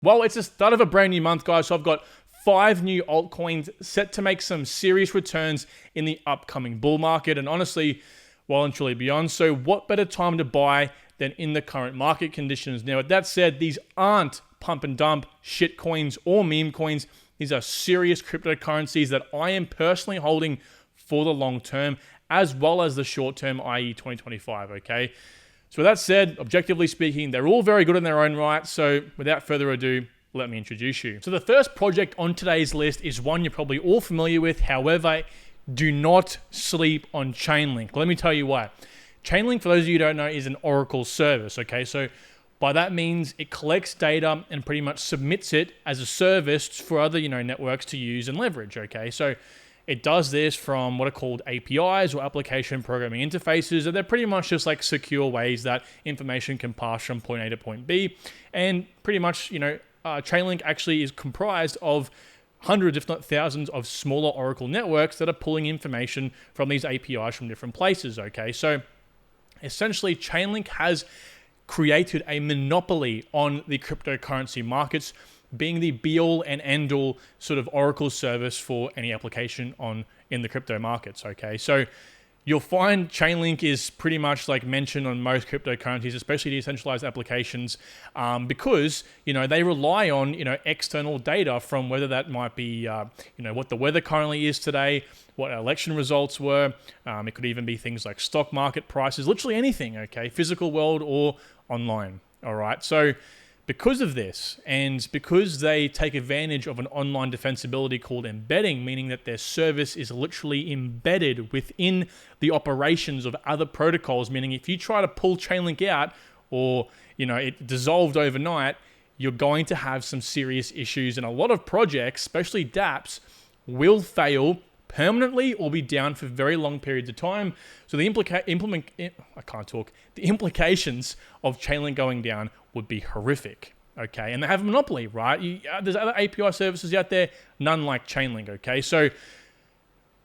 Well, it's the start of a brand new month, guys, so I've got 5 new altcoins set to make some serious returns in the upcoming bull market, and honestly, well and truly beyond. So what better time to buy than in the current market conditions? Now, with that said, these aren't pump and dump shit coins or meme coins. These are serious cryptocurrencies that I am personally holding for the long term, as well as the short term, i.e. 2025, okay? So with that said, objectively speaking, they're all very good in their own right. So without further ado, let me introduce you. So the first project on today's list is one you're probably all familiar with. However, do not sleep on Chainlink. Let me tell you why. Chainlink, for those of you who don't know, is an Oracle service, okay? So by that means it collects data and pretty much submits it as a service for other, networks to use and leverage, okay? So it does this from what are called APIs or application programming interfaces, and they're pretty much just like secure ways that information can pass from point A to point B. And pretty much, Chainlink actually is comprised of hundreds, if not thousands, of smaller Oracle networks that are pulling information from these APIs from different places, okay? So essentially, Chainlink has created a monopoly on the cryptocurrency markets, being the be-all and end-all sort of Oracle service for any application in the crypto markets, okay? So you'll find Chainlink is pretty much like mentioned on most cryptocurrencies, especially decentralized applications, because, they rely on, external data from whether that might be, what the weather currently is today, what election results were. It could even be things like stock market prices, literally anything, okay? Physical world or online, all right? So because of this, and because they take advantage of an online defensibility called embedding, meaning that their service is literally embedded within the operations of other protocols, meaning if you try to pull Chainlink out or, it dissolved overnight, you're going to have some serious issues. And a lot of projects, especially dApps, will fail permanently or be down for very long periods of time. So the implications of Chainlink going down would be horrific, okay? And they have a monopoly, right? There's other API services out there, none like Chainlink, okay? So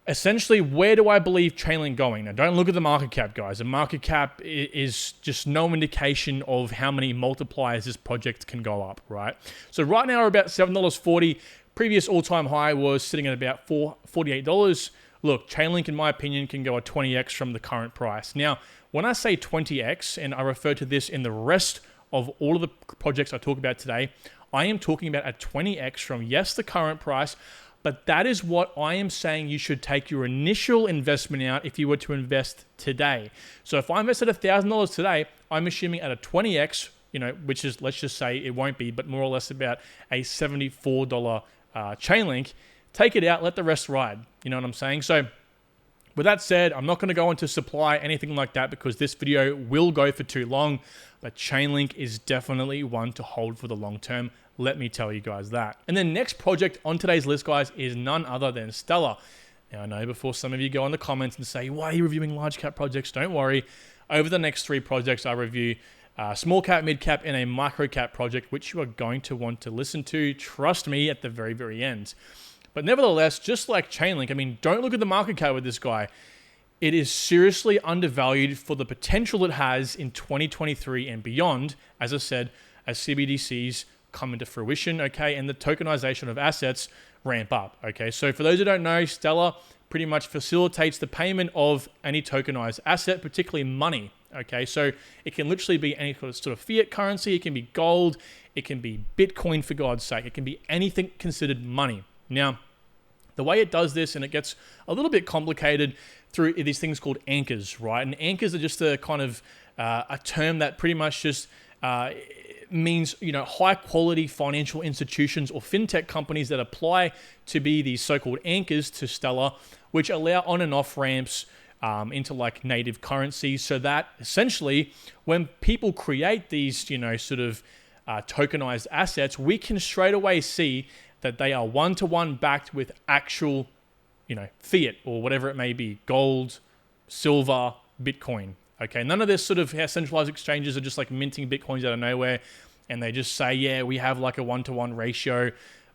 essentially, where do I believe Chainlink going? Now, don't look at the market cap, guys. The market cap is just no indication of how many multipliers this project can go up, right? So right now we're about $7.40. Previous all-time high was sitting at about $48. Look, Chainlink, in my opinion, can go a 20x from the current price. Now, when I say 20x, and I refer to this in the rest of all of the projects I talk about today, I am talking about a 20x from, yes, the current price, but that is what I am saying you should take your initial investment out if you were to invest today. So if I invested $1,000 today, I'm assuming at a 20x, which is, let's just say it won't be, but more or less about a $74 Chainlink, take it out, let the rest ride. You know what I'm saying? So with that said, I'm not going to go into supply, anything like that, because this video will go for too long, but Chainlink is definitely one to hold for the long term. Let me tell you guys that. And the next project on today's list, guys, is none other than Stellar. Now, I know before some of you go in the comments and say, why are you reviewing large cap projects? Don't worry. Over the next 3 projects, I review small cap, mid cap, and a micro cap project, which you are going to want to listen to, trust me, at the very, very end. But nevertheless, just like Chainlink, don't look at the market cap with this guy. It is seriously undervalued for the potential it has in 2023 and beyond, as I said, as CBDCs come into fruition, okay, and the tokenization of assets ramp up, okay? So for those who don't know, Stellar pretty much facilitates the payment of any tokenized asset, particularly money, okay? So it can literally be any sort of fiat currency, it can be gold, it can be Bitcoin, for God's sake, it can be anything considered money. Now, the way it does this, and it gets a little bit complicated through these things called anchors, right? And anchors are just a kind of a term that pretty much just means, high quality financial institutions or fintech companies that apply to be these so-called anchors to Stellar, which allow on and off ramps into like native currencies, so that essentially when people create these, tokenized assets, we can straight away see that they are one-to-one backed with actual, fiat or whatever it may be, gold, silver, Bitcoin. Okay, none of this sort of centralized exchanges are just like minting Bitcoins out of nowhere, and they just say, yeah, we have like a one-to-one ratio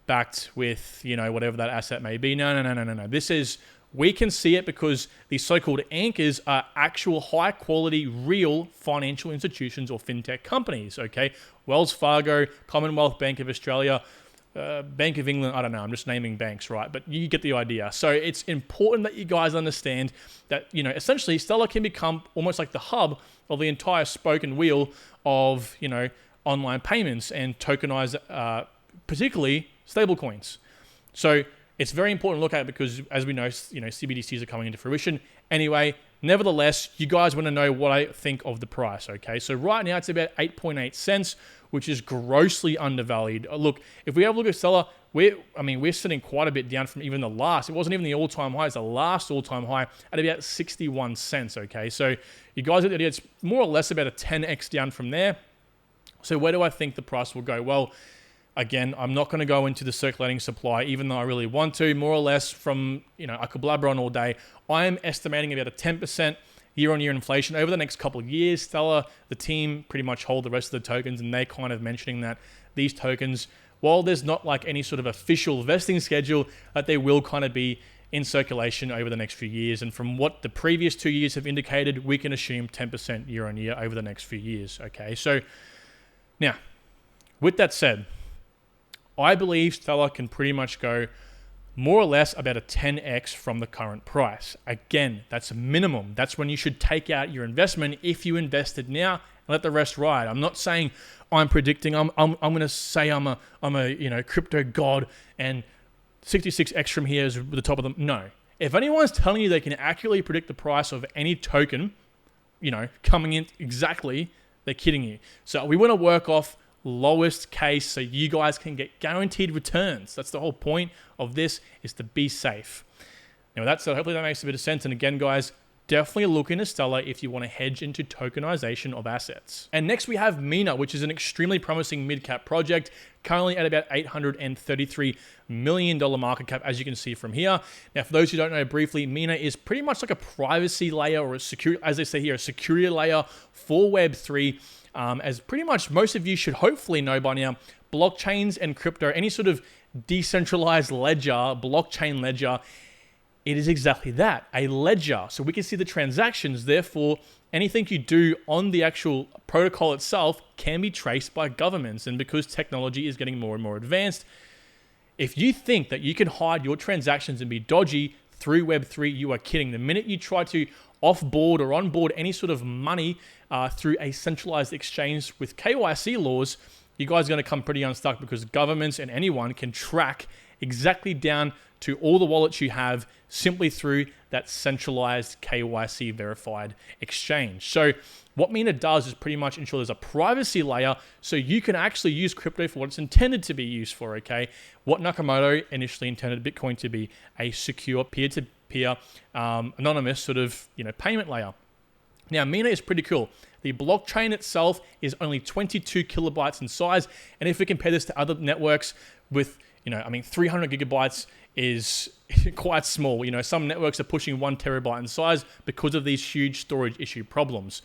backed with, whatever that asset may be. No. This is We can see it because these so-called anchors are actual high-quality, real financial institutions or fintech companies, okay? Wells Fargo, Commonwealth Bank of Australia, Bank of England, I don't know, I'm just naming banks, right? But you get the idea. So it's important that you guys understand that, essentially Stellar can become almost like the hub of the entire spoke and wheel of, online payments and tokenize, particularly stablecoins. So it's very important to look at it because, as we know, CBDCs are coming into fruition. Anyway, nevertheless, you guys want to know what I think of the price, okay? So right now it's about 8.8 cents, which is grossly undervalued. Look, if we have a look at Stellar, we're sitting quite a bit down from even the last. It wasn't even the all-time high. It's the last all-time high at about 61 cents, okay? So you guys get the idea. It's more or less about a 10x down from there. So where do I think the price will go? Well, again, I'm not going to go into the circulating supply, even though I really want to. More or less from, I could blabber on all day. I am estimating about a 10% year-on-year inflation over the next couple of years. Stellar, the team, pretty much hold the rest of the tokens, and they're kind of mentioning that these tokens, while there's not like any sort of official vesting schedule, that they will kind of be in circulation over the next few years. And from what the previous 2 years have indicated, we can assume 10% year-on-year over the next few years. Okay, so now, with that said, I believe Stellar can pretty much go more or less about a 10x from the current price. Again, that's a minimum. That's when you should take out your investment if you invested now and let the rest ride. I'm not saying I'm predicting. I'm going to say I'm a crypto god and 66x from here is the top of them. No. If anyone's telling you they can accurately predict the price of any token, coming in exactly, they're kidding you. So we want to work off lowest case so you guys can get guaranteed returns. That's the whole point of this, is to be safe. Now that's hopefully that makes a bit of sense. And again, guys, definitely look into Stellar if you want to hedge into tokenization of assets. And next we have Mina, which is an extremely promising mid-cap project, currently at about $833 million market cap, as you can see from here. Now, for those who don't know briefly, Mina is pretty much like a privacy layer, or a security, as they say here, a security layer for Web3. As pretty much most of you should hopefully know by now, blockchains and crypto, any sort of decentralized ledger, blockchain ledger, it is exactly that, a ledger. So we can see the transactions, therefore anything you do on the actual protocol itself can be traced by governments. And because technology is getting more and more advanced, if you think that you can hide your transactions and be dodgy through Web3, you are kidding. The minute you try to off-board or on-board any sort of money through a centralized exchange with KYC laws, you guys are going to come pretty unstuck, because governments and anyone can track exactly down to all the wallets you have simply through that centralized KYC verified exchange. So what Mina does is pretty much ensure there's a privacy layer so you can actually use crypto for what it's intended to be used for, okay? What Nakamoto initially intended Bitcoin to be, a secure peer-to-peer anonymous sort of payment layer. Now, Mina is pretty cool. The blockchain itself is only 22 kilobytes in size, and if we compare this to other networks with 300 gigabytes is quite small. Some networks are pushing 1 terabyte in size because of these huge storage issue problems.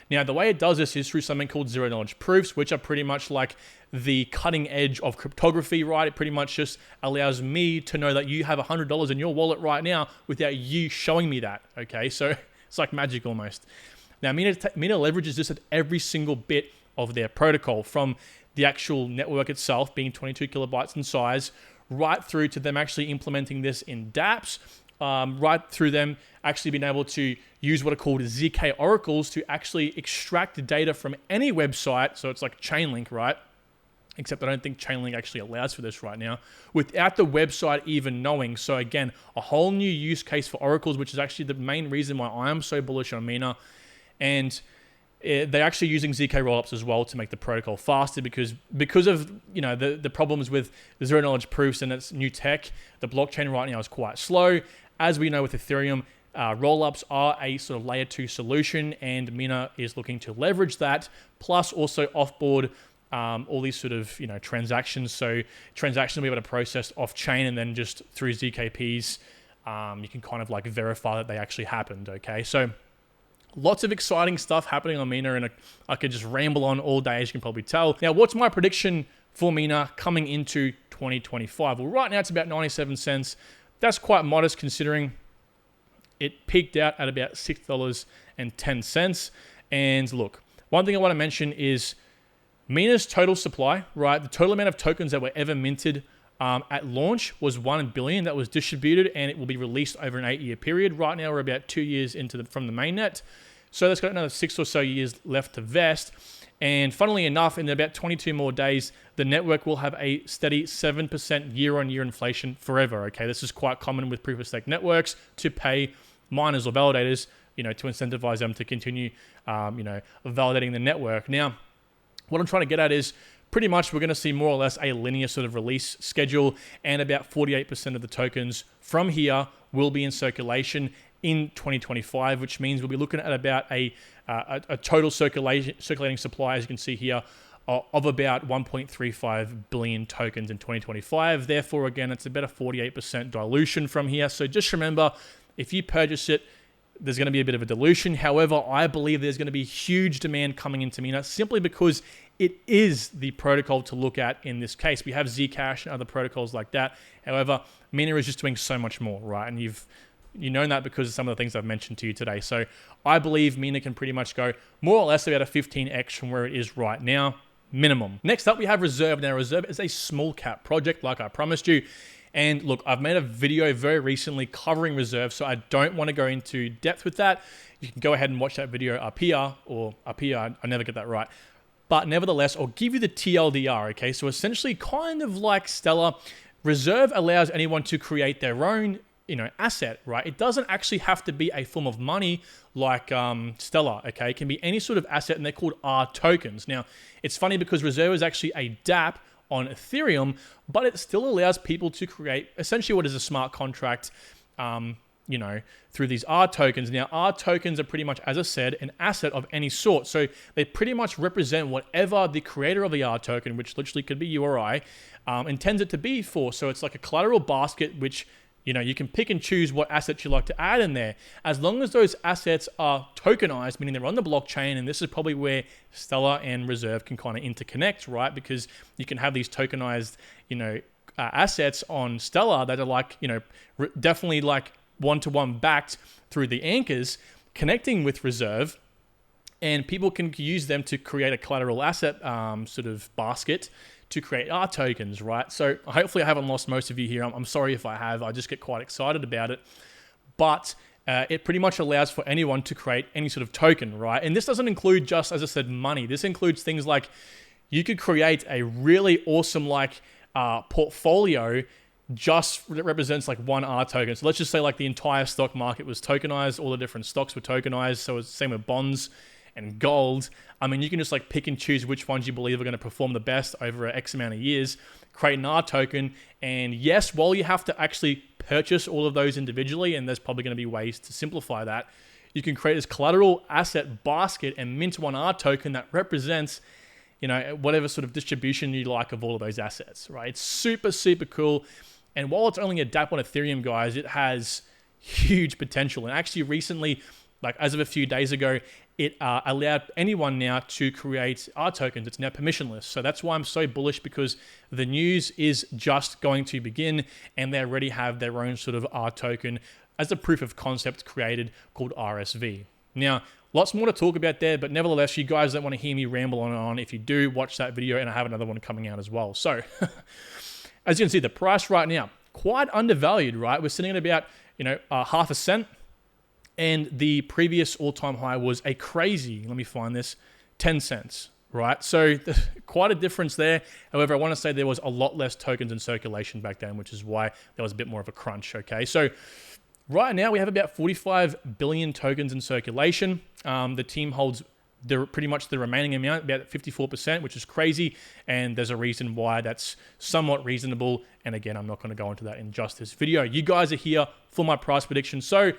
Now, the way it does this is through something called zero-knowledge proofs, which are pretty much like the cutting edge of cryptography, right? It pretty much just allows me to know that you have $100 in your wallet right now without you showing me that, okay? So it's like magic almost. Now, Mina leverages this at every single bit of their protocol, from the actual network itself being 22 kilobytes in size, right through to them actually implementing this in dApps, right through them actually being able to use what are called ZK oracles to actually extract the data from any website. So it's like Chainlink, right? Except I don't think Chainlink actually allows for this right now, without the website even knowing. So again, a whole new use case for oracles, which is actually the main reason why I am so bullish on Mina. And they're actually using ZK rollups as well to make the protocol faster, because of the problems with the zero knowledge proofs and its new tech. The blockchain right now is quite slow. As we know with Ethereum, rollups are a sort of layer 2 solution, and Mina is looking to leverage that, plus also offboard all these sort of transactions. So transactions will be able to process off chain, and then just through ZKPs, you can kind of like verify that they actually happened. Okay, so lots of exciting stuff happening on Mina, and I could just ramble on all day, as you can probably tell. Now, what's my prediction for Mina coming into 2025? Well, right now it's about 97 cents. That's quite modest considering it peaked out at about $6.10. And look, one thing I want to mention is Mina's total supply, right? The total amount of tokens that were ever minted at launch was 1 billion that was distributed, and it will be released over an 8-year period. Right now, we're about 2 years from the mainnet. So that's got another 6 or so years left to vest. And funnily enough, in about 22 more days, the network will have a steady 7% year-on-year inflation forever, okay? This is quite common with proof-of-stake networks to pay miners or validators, to incentivize them to continue, validating the network. Now, what I'm trying to get at is pretty much we're going to see more or less a linear sort of release schedule, and about 48% of the tokens from here will be in circulation in 2025, which means we'll be looking at about a total circulating supply, as you can see here, of about 1.35 billion tokens in 2025. Therefore, again, it's about a 48% dilution from here. So just remember, if you purchase it, there's going to be a bit of a dilution. However, I believe there's going to be huge demand coming into Mina simply because it is the protocol to look at in this case. We have Zcash and other protocols like that. However, Mina is just doing so much more, right? And you've known that because of some of the things I've mentioned to you today. So I believe Mina can pretty much go more or less about a 15x from where it is right now, minimum. Next up, we have Reserve. Now, Reserve is a small cap project, like I promised you. And look, I've made a video very recently covering Reserve, so I don't want to go into depth with that. You can go ahead and watch that video up here, or up here, I never get that right. But nevertheless, I'll give you the TLDR, okay? So essentially, kind of like Stellar, Reserve allows anyone to create their own asset, right? It doesn't actually have to be a form of money like Stellar, okay? It can be any sort of asset, and they're called R tokens. Now, it's funny because Reserve is actually a dApp on Ethereum, but it still allows people to create essentially what is a smart contract, through these R tokens. Now, R tokens are pretty much, as I said, an asset of any sort. So they pretty much represent whatever the creator of the R token, which literally could be you or I, intends it to be for. So it's like a collateral basket, which you can pick and choose what assets you like to add in there. As long as those assets are tokenized, meaning they're on the blockchain, and this is probably where Stellar and Reserve can kind of interconnect, right? Because you can have these tokenized, assets on Stellar that are definitely like one-to-one backed through the anchors, connecting with Reserve, and people can use them to create a collateral asset sort of basket to create R tokens, right? So hopefully I haven't lost most of you here. I'm sorry if I have. I just get quite excited about it. But it pretty much allows for anyone to create any sort of token, right? And this doesn't include just, as I said, money. This includes things like you could create a really awesome portfolio just that represents like one R token. So let's just say like the entire stock market was tokenized. All the different stocks were tokenized. So it's the same with bonds and gold. I mean, you can just like pick and choose which ones you believe are going to perform the best over X amount of years, create an R token. And yes, while you have to actually purchase all of those individually, and there's probably going to be ways to simplify that, you can create this collateral asset basket and mint one R token that represents, whatever sort of distribution you like of all of those assets, right? It's super, super cool. And while it's only a dApp on Ethereum, guys, it has huge potential. And actually recently, like as of a few days ago, it allowed anyone now to create R tokens. It's now permissionless. So that's why I'm so bullish, because the news is just going to begin, and they already have their own sort of R token as a proof of concept created called RSV. Now, lots more to talk about there, but nevertheless, you guys don't want to hear me ramble on and on. If you do, watch that video, and I have another one coming out as well. So as you can see, the price right now, quite undervalued, right? We're sitting at about, half a cent. And the previous all-time high was a crazy, let me find this, 10 cents, right? So quite a difference there. However, I want to say there was a lot less tokens in circulation back then, which is why there was a bit more of a crunch, okay? So right now we have about 45 billion tokens in circulation. The team holds pretty much the remaining amount, about 54%, which is crazy. And there's a reason why that's somewhat reasonable. And again, I'm not going to go into that in just this video. You guys are here for my price prediction. So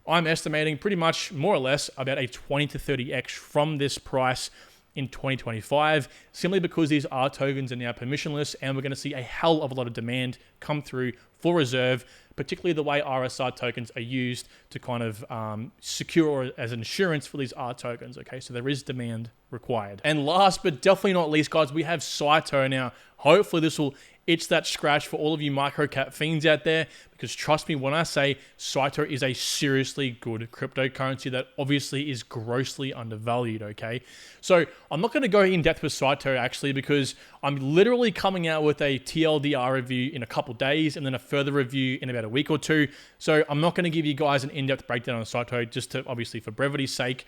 I'm estimating pretty much more or less about a 20 to 30x from this price in 2025, simply because these R tokens are now permissionless, and we're going to see a hell of a lot of demand come through for reserve, particularly the way RSR tokens are used to kind of secure as insurance for these R tokens, okay? So there is demand required. And last but definitely not least, guys, we have Saito now. Hopefully this will itch that scratch for all of you microcap fiends out there, because trust me when I say Saito is a seriously good cryptocurrency that obviously is grossly undervalued, okay? So I'm not going to go in depth with Saito actually, because I'm literally coming out with a TLDR review in a couple days and then a further review in about a week or two. So I'm not going to give you guys an in-depth breakdown on Saito, just to obviously for brevity's sake.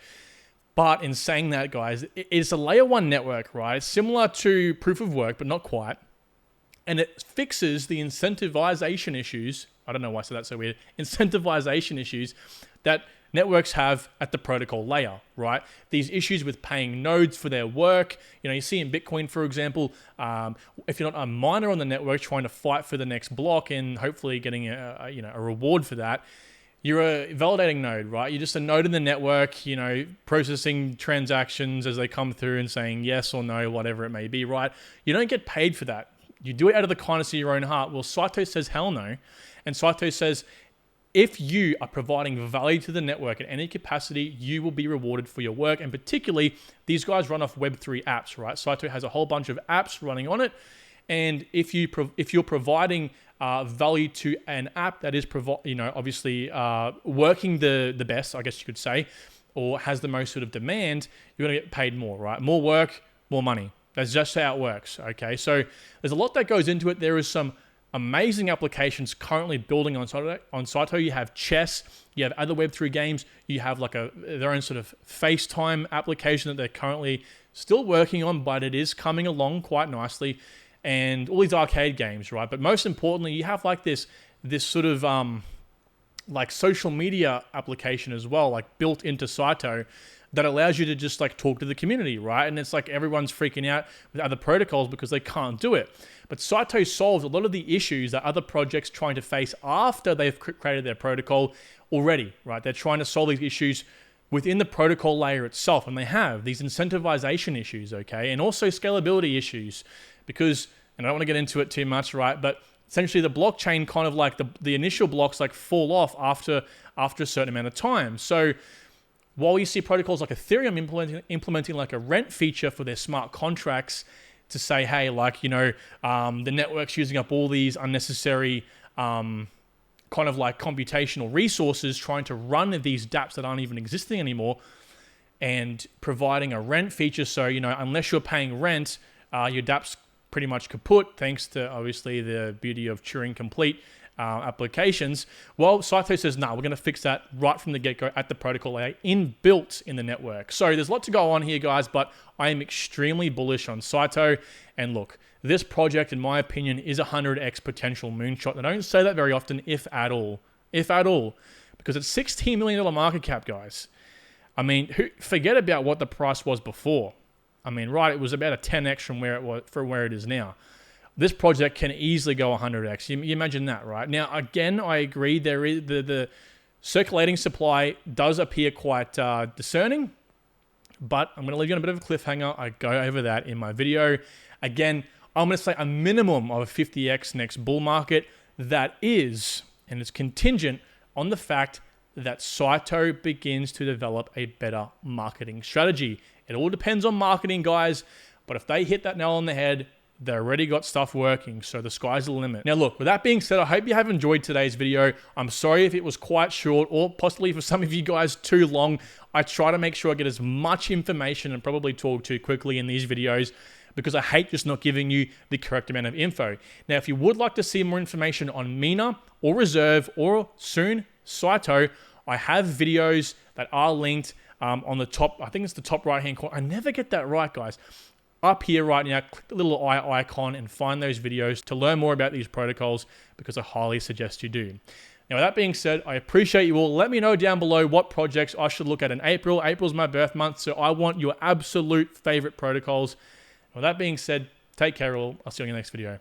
But in saying that, guys, it's a layer 1 network, right? It's similar to proof of work, but not quite. And it fixes the incentivization issues. I don't know why I said that so weird. Incentivization issues that networks have at the protocol layer, right? These issues with paying nodes for their work. You know, you see in Bitcoin, for example, if you're not a miner on the network trying to fight for the next block and hopefully getting a reward for that, you're a validating node, right? You're just a node in the network, you know, processing transactions as they come through and saying yes or no, whatever it may be, right? You don't get paid for that. You do it out of the kindness of your own heart. Well, Saito says hell no. And Saito says, if you are providing value to the network in any capacity, you will be rewarded for your work. And particularly, these guys run off Web3 apps, right? Saito has a whole bunch of apps running on it. And if you're providing value to an app that is, obviously working the best, I guess you could say, or has the most sort of demand, you're going to get paid more, right? More work, more money. That's just how it works, okay? So there's a lot that goes into it. There is some amazing applications currently building on Saito. You have chess, you have other Web3 games, you have like their own sort of FaceTime application that they're currently still working on, but it is coming along quite nicely. And all these arcade games, right? But most importantly, you have like this sort of like social media application as well, like built into Saito, that allows you to just like talk to the community, right? And it's like everyone's freaking out with other protocols because they can't do it. But Saito solves a lot of the issues that other projects trying to face after they've created their protocol already, right? They're trying to solve these issues within the protocol layer itself. And they have these incentivization issues, okay? And also scalability issues because, and I don't want to get into it too much, right? But essentially the blockchain kind of like the initial blocks like fall off after a certain amount of time. So while you see protocols like Ethereum implementing like a rent feature for their smart contracts to say, hey, like, you know, the network's using up all these unnecessary kind of like computational resources trying to run these dApps that aren't even existing anymore, and providing a rent feature. So, you know, unless you're paying rent, your dApp's pretty much kaput, thanks to obviously the beauty of Turing complete applications. Well, Saito says, no, we're going to fix that right from the get-go at the protocol layer, inbuilt in the network. So there's a lot to go on here, guys, but I am extremely bullish on Saito. And look, this project, in my opinion, is a 100x potential moonshot. I don't say that very often, if at all, because it's $16 million market cap, guys. I mean, forget about what the price was before. I mean, right, it was about a 10x from where it is now. This project can easily go 100x. You imagine that, right? Now, again, I agree. There is the circulating supply does appear quite discerning, but I'm going to leave you on a bit of a cliffhanger. I go over that in my video. Again, I'm going to say a minimum of a 50x next bull market. That is, and it's contingent on the fact that Saito begins to develop a better marketing strategy. It all depends on marketing, guys, but if they hit that nail on the head, they already got stuff working, so the sky's the limit. Now look, with that being said, I hope you have enjoyed today's video. I'm sorry if it was quite short, or possibly for some of you guys too long. I try to make sure I get as much information and probably talk too quickly in these videos, because I hate just not giving you the correct amount of info. Now, if you would like to see more information on Mina or Reserve or soon Saito, I have videos that are linked on the top. I think it's the top right-hand corner. I never get that right, guys. Up here right now, click the little eye icon and find those videos to learn more about these protocols, because I highly suggest you do. Now, with that being said, I appreciate you all. Let me know down below what projects I should look at in April. April's my birth month, so I want your absolute favorite protocols. With that being said, take care all. I'll see you in the next video.